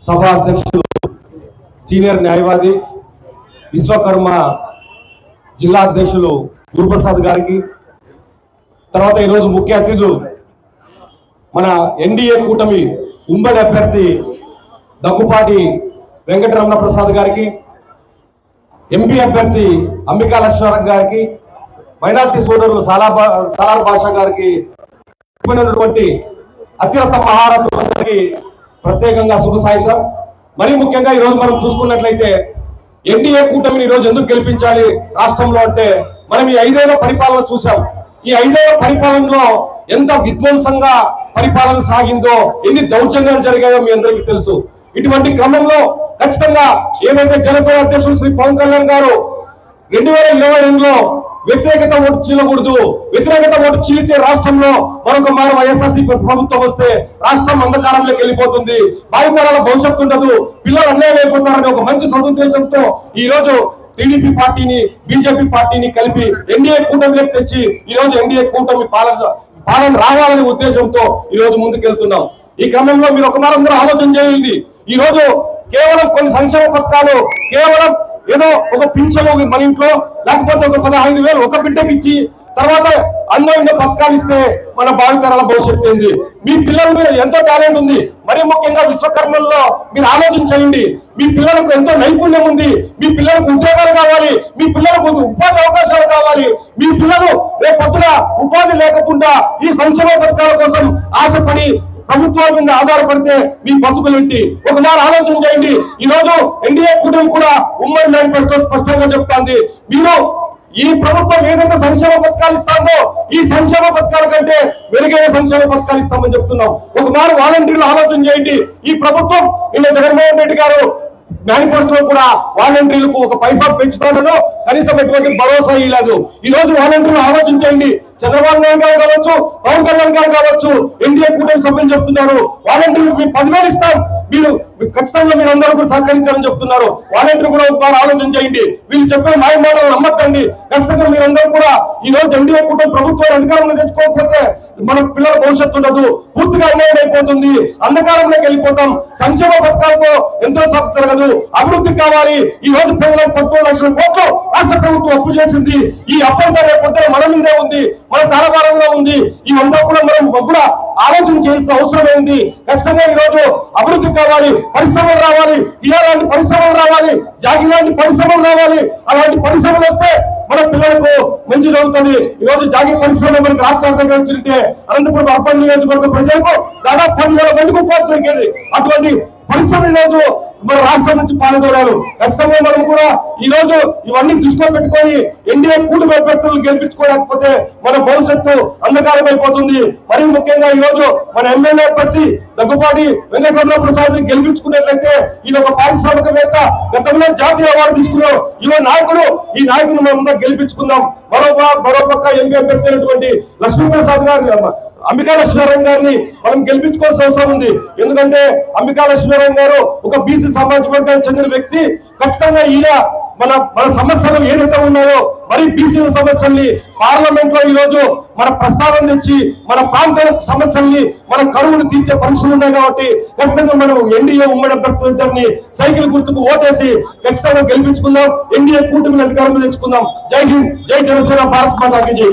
సభా అధ్యక్షులు సీనియర్ న్యాయవాది విశ్వకర్మ జిల్లా అధ్యక్షులు గురుప్రసాద్ గారికి, తర్వాత ఈరోజు ముఖ్య అతిథులు మన ఎన్డీఏ కూటమి ఉమ్మడి అభ్యర్థి దగ్గుపాటి వెంకటరమణ ప్రసాద్ గారికి, ఎంపీ అభ్యర్థి అంబికా లక్ష్మణ్ గారికి, మైనార్టీ సోదరులు సాలార్ భాషా గారికి, అత్యున్నత మహారథులందరికీ ప్రత్యేకంగా శుభ సాయంత్రం. మరీ ముఖ్యంగా ఈరోజు మనం చూసుకున్నట్లయితే ఎన్డీఏ కూటమిని ఈరోజు ఎందుకు గెలిపించాలి రాష్ట్రంలో అంటే, మనం ఈ 5 ఏళ్ల పరిపాలన చూసాం. ఈ 5 ఏళ్ల పరిపాలనలో ఎంత విధ్వంసంగా పరిపాలన సాగిందో, ఎన్ని దౌర్జన్యాలు జరిగాయో మీ అందరికీ తెలుసు. ఇటువంటి క్రమంలో ఖచ్చితంగా ఏదైతే జనసేన అధ్యక్షులు శ్రీ పవన్ కళ్యాణ్ గారు 2022లో వ్యతిరేకత ఓటు చీలకూడదు, వ్యతిరేకత ఓటు చీలితే రాష్ట్రంలో మరొక మారు వైఎస్ఆర్సీపీ ప్రభుత్వం వస్తే రాష్ట్రం అంధకారంలోకి వెళ్ళిపోతుంది, భావితరాల భవిష్యత్తు ఉండదు, పిల్లలు అన్యాయం అయిపోతారని ఒక మంచి సదుద్దేశంతో ఈ రోజు టీడీపీ పార్టీని బీజేపీ పార్టీని కలిపి ఎన్డీఏ కూటమిలోకి తెచ్చి ఈ రోజు ఎన్డీఏ కూటమి పాలన రావాలనే ఉద్దేశంతో ఈ రోజు ముందుకెళ్తున్నాం. ఈ క్రమంలో మీరు ఒక మారందరూ ఆలోచన చేయండి. ఈ రోజు కేవలం కొన్ని సంక్షేమ పథకాలు, కేవలం ఏదో ఒక పింఛను మన ఇంట్లో, లేకపోతే ఒక 15,000 ఒక బిడ్డకి ఇచ్చి తర్వాత అన్వయంగా పథకాలు ఇస్తే మన భావితరాల భవిష్యత్తు ఏంది? మీ పిల్లల మీద ఎంతో టాలెంట్ ఉంది, మరీ ముఖ్యంగా విశ్వకర్మల్లో మీరు ఆలోచించండి. మీ పిల్లలకు ఎంతో నైపుణ్యం ఉంది, మీ పిల్లలకు ఉద్యోగాలు కావాలి, మీ పిల్లలకు ఉపాధి అవకాశాలు కావాలి. మీ పిల్లలు రేపొద్దున ఉపాధి లేకుండా ఈ సంక్షేమ పథకాల కోసం ఆశపడి ప్రభుత్వాల మీద ఆధారపడితే మీ బతుకులేంటి? ఒక మారు ఆలోచన చేయండి. ఈ రోజు ఎన్డీఏ కూటమి కూడా ఉమ్మడి మేనిఫెస్టో స్పష్టంగా చెప్తాంది, మీరు ఈ ప్రభుత్వం ఏదైతే సంక్షేమ పథకాలు ఇస్తామో ఈ సంక్షేమ పథకాల కంటే మెరుగైన సంక్షేమ పథకాలు ఇస్తామని చెప్తున్నాం. ఒక మారు వాలంటీర్లు ఆలోచన చేయండి. ఈ ప్రభుత్వం నిన్న జగన్మోహన్ రెడ్డి గారు మేనిఫెస్టో కూడా వాలంటీర్లకు 1 పైసా పెంచుతానో కనీసం ఎటువంటి భరోసా ఇవ్వలేదు. ఈ రోజు వాలంటీర్లు ఆలోచించండి. చంద్రబాబు నాయుడు గారు కావచ్చు, పవన్ కళ్యాణ్ గారు కావచ్చు, ఎన్డీఏ కూటమి సభ్యులు చెప్తున్నారు వాలంటీర్లకు మేము 10,000 ఇస్తాం, మీరు ఖచ్చితంగా మీరు అందరూ కూడా సహకరించాలని చెప్తున్నారు. వాలంటీర్ కూడా ఒకసారి ఆలోచన చేయండి. వీళ్ళు చెప్పిన మాయ మాటలు నమ్మకండి. ఖచ్చితంగా మీరందరూ కూడా ఈ రోజు ఎన్డీఏ కూటమి ప్రభుత్వాన్ని అధికారంలో తెచ్చుకోకపోతే మన పిల్లల భవిష్యత్తు ఉండదు, పూర్తిగా అన్యాయం అయిపోతుంది, అంధకారంలోకి వెళ్ళిపోతాం. సంక్షేమ పథకాలతో ఎంతో జరగదు, అభివృద్ధి కావాలి. ఈ రోజు ప్రజలకు 13 లక్షల కోట్లు రాష్ట్ర ప్రభుత్వం అప్పు చేసింది. ఈ అప్పంతా రేపొద్దున మన మీదే ఉంది, మన తాళభారంలో ఉంది. ఇవంతా కూడా మనం కూడా ఆలోచన చేయాల్సిన అవసరం ఏంది? ఖచ్చితంగా ఈ రోజు అభివృద్ధి కావాలి, పరిశ్రమలు రావాలి, ఇలాంటి పరిశ్రమలు రావాలి, జాగి లాంటి పరిశ్రమలు రావాలి. అలాంటి పరిశ్రమలు వస్తే మన పిల్లలకు మంచి జరుగుతుంది. ఈ రోజు జాగి పరిశ్రమ మనకి రాష్ట్రంగా వచ్చింటే అనంతపురం అర్బన్ నియోజకవర్గ ప్రజలకు దాదాపు 10,000 మందికి ఉపాధి దొరికేది. అటువంటి పరిశ్రమ ఈ రోజు మన రాష్ట్రం నుంచి పాల్గొనాలి. ఖచ్చితంగా మనం కూడా ఈ రోజు ఇవన్నీ దృష్టిలో పెట్టుకొని ఎన్డీఏ కూటమి అభ్యర్థులను గెలిపించుకోలేకపోతే మన భవిష్యత్తు అంధకారం అయిపోతుంది. మరీ ముఖ్యంగా ఈ రోజు మన ఎమ్మెల్యే అభ్యర్థి దగ్గుపాటి వెంకటరమణ ప్రసాద్ గెలిపించుకున్నట్లయితే ఈయన ఒక పారిశ్రామికవేత్త, గతంలో జాతీయ అవార్డు తీసుకున్నాం. ఈ నాయకుడు మనం గెలిపించుకుందాం. మరోపక్క ఎంపీ అభ్యర్థి అయినటువంటి లక్ష్మీప్రసాద్ గారు, అంబికా లక్ష్మీనారాయణ గారిని మనం గెలిపించుకోవాల్సిన అవసరం ఉంది. ఎందుకంటే అంబికా లక్ష్మీనారాయణ గారు ఒక బీసీ సామాజిక వర్గానికి చెందిన వ్యక్తి. ఖచ్చితంగా ఈయన మన సమస్యలు ఏదైతే ఉన్నాయో మరి బీసీల సమస్యల్ని పార్లమెంట్ లో ఈ రోజు మన ప్రస్తావన తెచ్చి మన ప్రాంతాల సమస్యల్ని మన కరువును తీర్చే పరిస్థితులు ఉన్నాయి. కాబట్టి ఖచ్చితంగా మనం ఎన్డీఏ ఉమ్మడి అభ్యర్థులిద్దరిని సైకిల్ గుర్తుకు ఓటేసి ఖచ్చితంగా గెలిపించుకుందాం. ఎన్డీఏ కూటమిని అధికారంలో తెచ్చుకుందాం. జై హింద్, జై జనసేన, భారత్ మాతాకి జై.